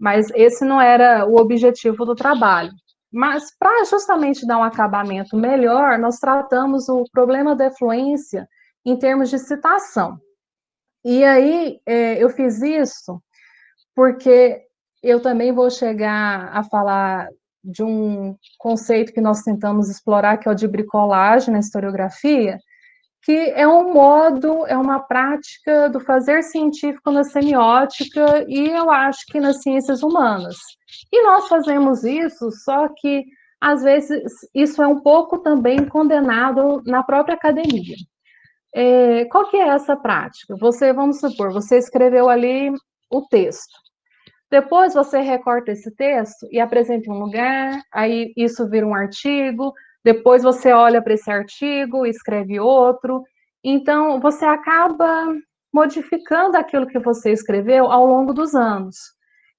mas esse não era o objetivo do trabalho. Mas, para justamente dar um acabamento melhor, nós tratamos o problema da efluência em termos de citação. E aí, eu fiz isso porque eu também vou chegar a falar de um conceito que nós tentamos explorar, que é o de bricolagem na historiografia, que é um modo, é uma prática do fazer científico na semiótica e eu acho que nas ciências humanas. E nós fazemos isso, só que às vezes isso é um pouco também condenado na própria academia. Qual que é essa prática? Vamos supor, você escreveu ali o texto. Depois você recorta esse texto e apresenta em um lugar, aí isso vira um artigo, depois você olha para esse artigo e escreve outro. Então, você acaba modificando aquilo que você escreveu ao longo dos anos.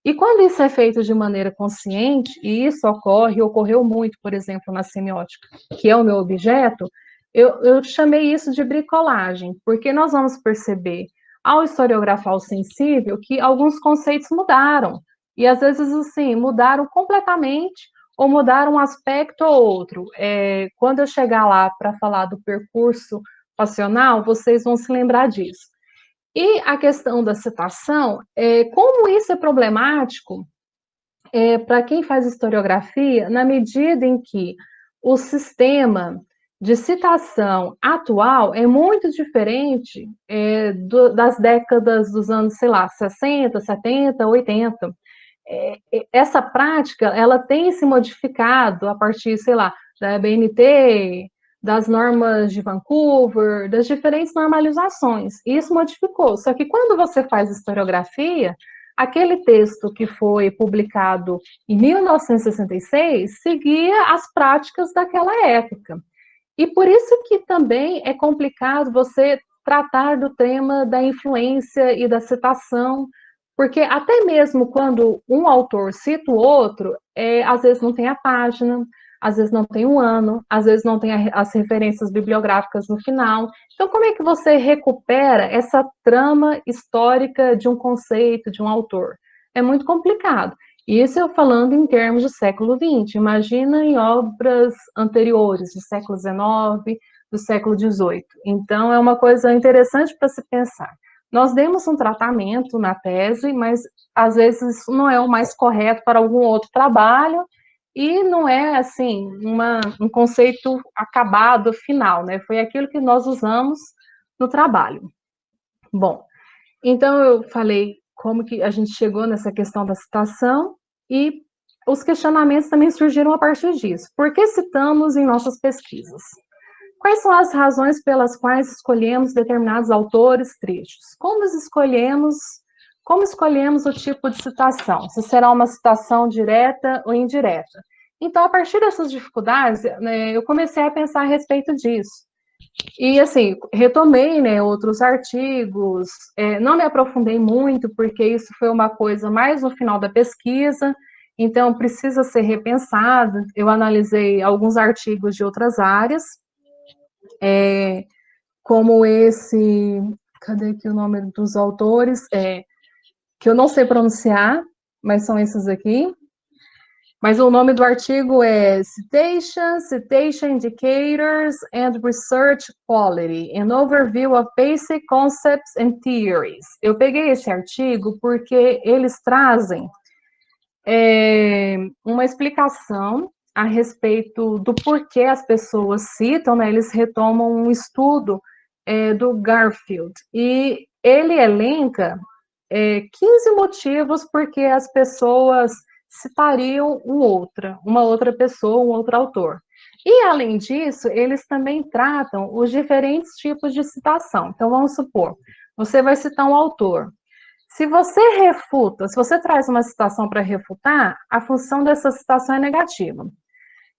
E quando isso é feito de maneira consciente, e isso ocorreu muito, por exemplo, na semiótica, que é o meu objeto, eu chamei isso de bricolagem, porque nós vamos perceber ao historiografar o sensível, que alguns conceitos mudaram. E às vezes, assim, mudaram completamente ou mudaram um aspecto ou outro. Quando eu chegar lá para falar do percurso passional, vocês vão se lembrar disso. E a questão da citação, como isso é problemático para quem faz historiografia, na medida em que o sistema de citação atual é muito diferente das décadas dos anos, sei lá, 60, 70, 80. Essa prática, ela tem se modificado a partir, sei lá, da BNT, das normas de Vancouver, das diferentes normalizações. E isso modificou. Só que quando você faz historiografia, aquele texto que foi publicado em 1966 seguia as práticas daquela época. E por isso que também é complicado você tratar do tema da influência e da citação, porque até mesmo quando um autor cita o outro, às vezes não tem a página, às vezes não tem um ano, às vezes não tem as referências bibliográficas no final. Então, como é que você recupera essa trama histórica de um conceito, de um autor? É muito complicado. Isso eu falando em termos do século XX. Imagina em obras anteriores, do século XIX, do século XVIII. Então, é uma coisa interessante para se pensar. Nós demos um tratamento na tese, mas às vezes isso não é o mais correto para algum outro trabalho e não é, assim, um conceito acabado, final, né? Foi aquilo que nós usamos no trabalho. Bom, então eu falei como que a gente chegou nessa questão da citação e os questionamentos também surgiram a partir disso. Por que citamos em nossas pesquisas? Quais são as razões pelas quais escolhemos determinados autores, trechos? Como escolhemos o tipo de citação? Se será uma citação direta ou indireta? Então, a partir dessas dificuldades, né, eu comecei a pensar a respeito disso. E, assim, retomei, né, outros artigos, não me aprofundei muito, porque isso foi uma coisa mais no final da pesquisa, então precisa ser repensado. Eu analisei alguns artigos de outras áreas, como esse, cadê aqui o nome dos autores? Que eu não sei pronunciar, mas são esses aqui. Mas o nome do artigo é Citation Indicators and Research Quality, an Overview of Basic Concepts and Theories. Eu peguei esse artigo porque eles trazem uma explicação a respeito do porquê as pessoas citam, né? Eles retomam um estudo do Garfield, e ele elenca 15 motivos porque as pessoas citariam uma outra pessoa, um outro autor. E, além disso, eles também tratam os diferentes tipos de citação. Então, vamos supor, você vai citar um autor. Se você refuta, se você traz uma citação para refutar, a função dessa citação é negativa.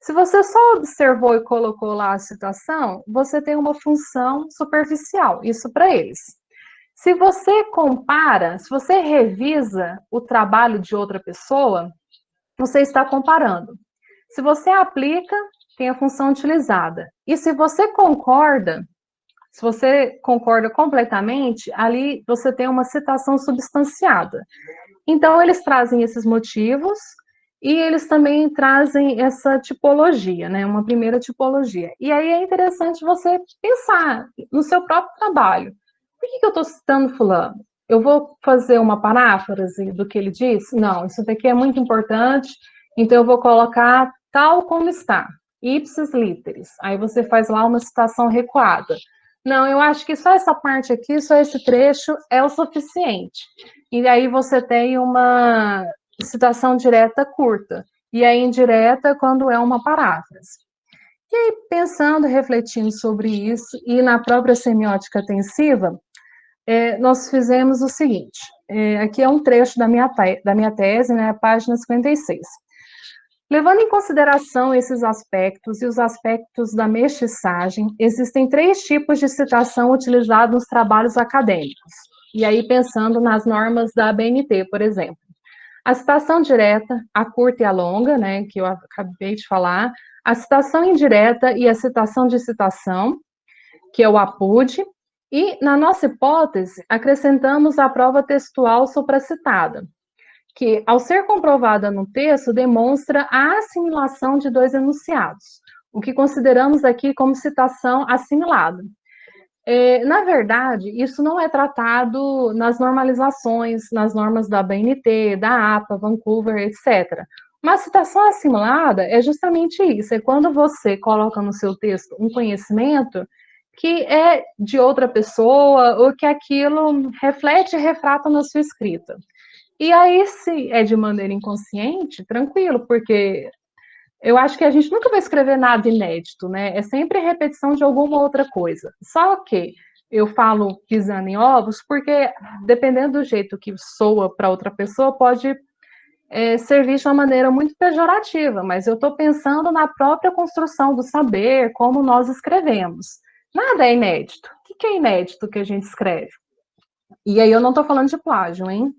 Se você só observou e colocou lá a citação, você tem uma função superficial, isso para eles. Se você compara, se você revisa o trabalho de outra pessoa, você está comparando. Se você aplica, tem a função utilizada. E se você concorda completamente, ali você tem uma citação substanciada. Então, eles trazem esses motivos e eles também trazem essa tipologia, né? Uma primeira tipologia. E aí é interessante você pensar no seu próprio trabalho. Por que eu estou citando fulano? Eu vou fazer uma paráfrase do que ele disse? Não, isso daqui é muito importante, então eu vou colocar tal como está, ipsis literis. Aí você faz lá uma citação recuada. Não, eu acho que só essa parte aqui, só esse trecho é o suficiente. E aí você tem uma citação direta curta, e a indireta quando é uma paráfrase. E aí, pensando, refletindo sobre isso, e na própria semiótica tensiva, nós fizemos o seguinte, aqui é um trecho da minha tese, né, página 56. Levando em consideração esses aspectos e os aspectos da mestiçagem, existem 3 tipos de citação utilizados nos trabalhos acadêmicos. E aí, pensando nas normas da ABNT, por exemplo. A citação direta, a curta e a longa, né, que eu acabei de falar, a citação indireta e a citação de citação, que é o APUD, e, na nossa hipótese, acrescentamos a prova textual supracitada, que, ao ser comprovada no texto, demonstra a assimilação de 2 enunciados, o que consideramos aqui como citação assimilada. Na verdade, isso não é tratado nas normalizações, nas normas da BNT, da APA, Vancouver, etc. Uma citação assimilada é justamente isso, é quando você coloca no seu texto um conhecimento que é de outra pessoa, ou que aquilo reflete e retrata na sua escrita. E aí, se é de maneira inconsciente, tranquilo, porque eu acho que a gente nunca vai escrever nada inédito, né? É sempre repetição de alguma outra coisa. Só que eu falo pisando em ovos, porque dependendo do jeito que soa para outra pessoa, pode ser visto de uma maneira muito pejorativa, mas eu estou pensando na própria construção do saber, como nós escrevemos. Nada é inédito. O que é inédito que a gente escreve? E aí eu não estou falando de plágio, hein?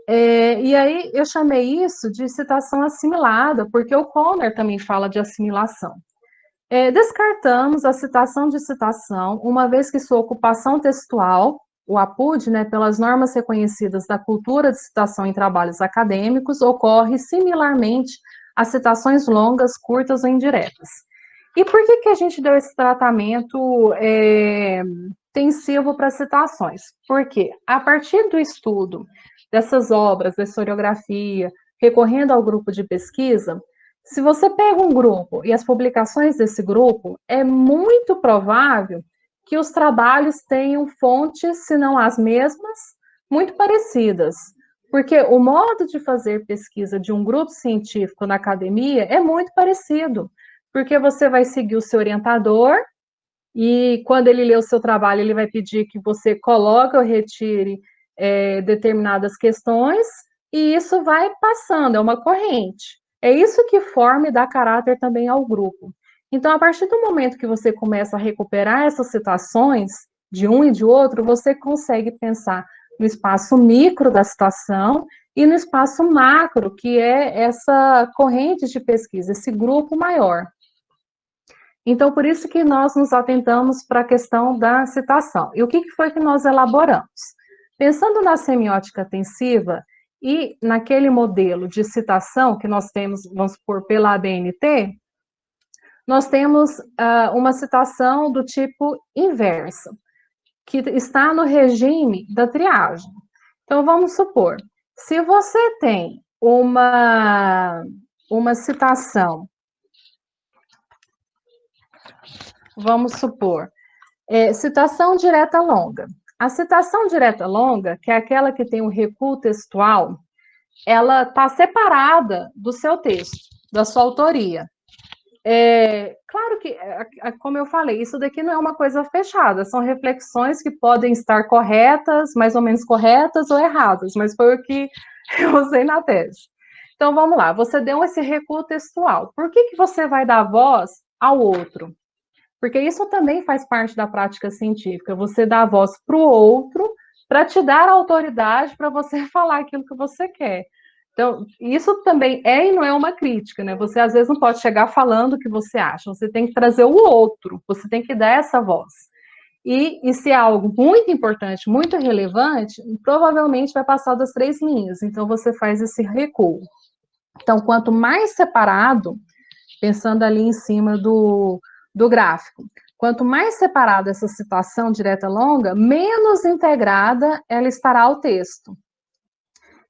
E aí eu chamei isso de citação assimilada, porque o Conner também fala de assimilação. Descartamos a citação de citação, uma vez que sua ocupação textual, o APUD, né, pelas normas reconhecidas da cultura de citação em trabalhos acadêmicos, ocorre similarmente às citações longas, curtas ou indiretas. E por que a gente deu esse tratamento tensivo para citações? Porque, a partir do estudo dessas obras, da historiografia, recorrendo ao grupo de pesquisa, se você pega um grupo e as publicações desse grupo, é muito provável que os trabalhos tenham fontes, se não as mesmas, muito parecidas. Porque o modo de fazer pesquisa de um grupo científico na academia é muito parecido. Porque você vai seguir o seu orientador, e quando ele lê o seu trabalho, ele vai pedir que você coloque ou retire determinadas questões, e isso vai passando, é uma corrente. É isso que forma e dá caráter também ao grupo. Então, a partir do momento que você começa a recuperar essas citações de um e de outro, você consegue pensar no espaço micro da citação e no espaço macro, que é essa corrente de pesquisa, esse grupo maior. Então, por isso que nós nos atentamos para a questão da citação. E o que foi que nós elaboramos? Pensando na semiótica tensiva e naquele modelo de citação que nós temos, vamos supor, pela ABNT, nós temos uma citação do tipo inversa, que está no regime da triagem. Então, vamos supor, se você tem uma citação, vamos supor, citação direta longa. A citação direta longa, que é aquela que tem um recuo textual, ela está separada do seu texto, da sua autoria. Claro que, como eu falei, isso daqui não é uma coisa fechada, são reflexões que podem estar corretas, mais ou menos corretas ou erradas, mas foi o que eu usei na tese. Então, vamos lá, você deu esse recuo textual. Por que você vai dar voz ao outro? Porque isso também faz parte da prática científica, você dá a voz para o outro, para te dar a autoridade para você falar aquilo que você quer. Então, isso também é e não é uma crítica, né? Você às vezes não pode chegar falando o que você acha, você tem que trazer o outro, você tem que dar essa voz. E se é algo muito importante, muito relevante, provavelmente vai passar das 3 linhas. Então, você faz esse recuo. Então, quanto mais separado, pensando ali em cima do gráfico, quanto mais separada essa citação direta longa, menos integrada ela estará ao texto.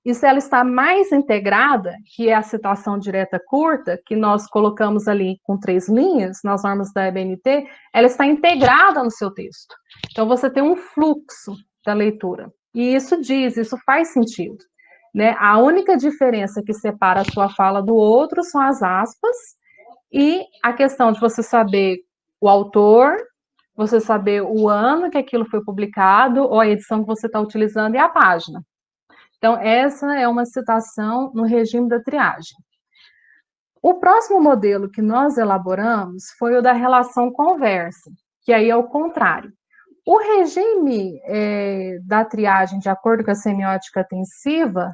E se ela está mais integrada, que é a citação direta curta, que nós colocamos ali com 3 linhas, nas normas da EBNT, ela está integrada no seu texto. Então, você tem um fluxo da leitura. E isso faz sentido. Né? A única diferença que separa a sua fala do outro são as aspas e a questão de você saber o autor, você saber o ano que aquilo foi publicado, ou a edição que você está utilizando e a página. Então, essa é uma citação no regime da triagem. O próximo modelo que nós elaboramos foi o da relação conversa, que aí é o contrário. O regime da triagem, de acordo com a semiótica atensiva,